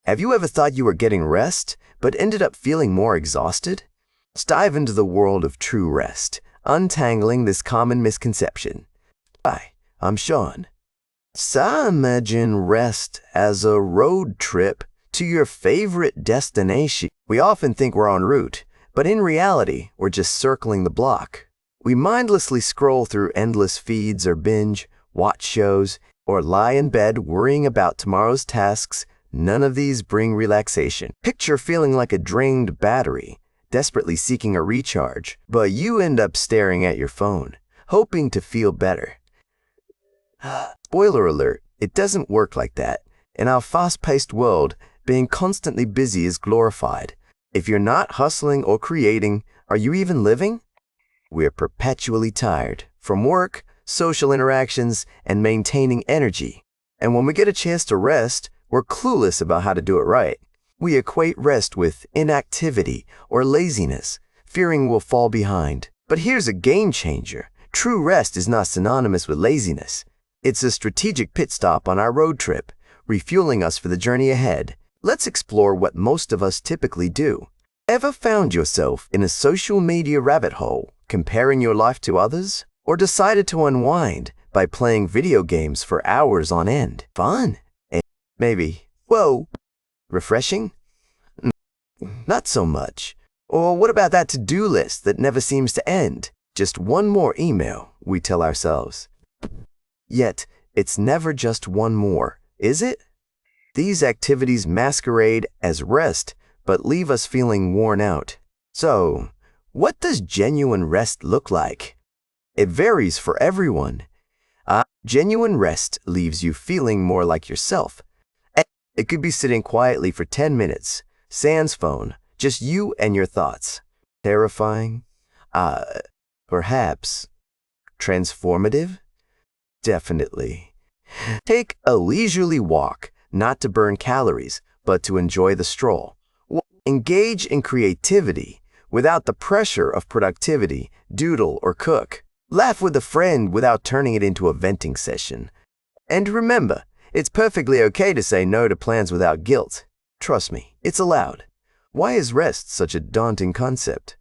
Have you ever thought you were getting rest, but ended up feeling more exhausted? Let's dive into the world of true rest, untangling this common misconception. Hi, I'm Sean. Some imagine rest as a road trip to your favorite destination. We often think we're en route, but in reality, we're just circling the block. We mindlessly scroll through endless feeds or binge, watch shows, or lie in bed worrying about tomorrow's tasks. None of these bring relaxation. Picture feeling like a drained battery, desperately seeking a recharge, but you end up staring at your phone, hoping to feel better. Spoiler alert, it doesn't work like that. In our fast-paced world, being constantly busy is glorified. If you're not hustling or creating, are you even living? We're perpetually tired from work, social interactions, and maintaining energy. And when we get a chance to rest, we're clueless about how to do it right. We equate rest with inactivity or laziness, fearing we'll fall behind. But here's a game changer. True rest is not synonymous with laziness. It's a strategic pit stop on our road trip, refueling us for the journey ahead. Let's explore what most of us typically do. Ever found yourself in a social media rabbit hole, comparing your life to others? Or decided to unwind by playing video games for hours on end? Fun? Maybe. Whoa. Refreshing? Not so much. Or what about that to-do list that never seems to end? Just one more email, we tell ourselves. Yet, it's never just one more, is it? These activities masquerade as rest, but leave us feeling worn out. So, what does genuine rest look like? It varies for everyone. Genuine rest leaves you feeling more like yourself. It could be sitting quietly for 10 minutes, sans phone, just you and your thoughts. Terrifying? Perhaps. Transformative? Definitely. Take a leisurely walk, not to burn calories, but to enjoy the stroll. Engage in creativity without the pressure of productivity, doodle or cook. Laugh with a friend without turning it into a venting session. And remember, it's perfectly okay to say no to plans without guilt. Trust me, it's allowed. Why is rest such a daunting concept?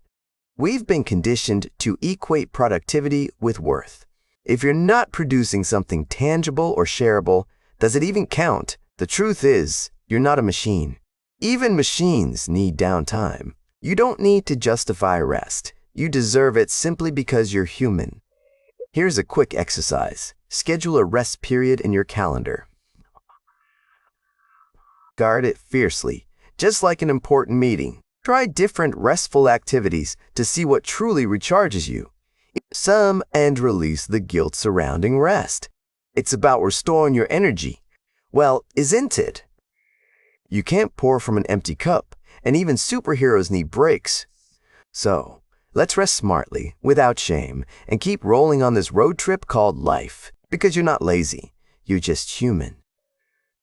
We've been conditioned to equate productivity with worth. If you're not producing something tangible or shareable, does it even count? The truth is, you're not a machine. Even machines need downtime. You don't need to justify rest. You deserve it simply because you're human. Here's a quick exercise. Schedule a rest period in your calendar. Guard it fiercely, just like an important meeting. Try different restful activities to see what truly recharges you. Some and release the guilt surrounding rest. It's about restoring your energy. Well, isn't it? You can't pour from an empty cup, and even superheroes need breaks. So, let's rest smartly, without shame, and keep rolling on this road trip called life. Because you're not lazy, you're just human.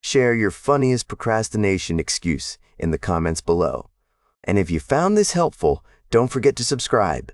Share your funniest procrastination excuse in the comments below. And if you found this helpful, don't forget to subscribe.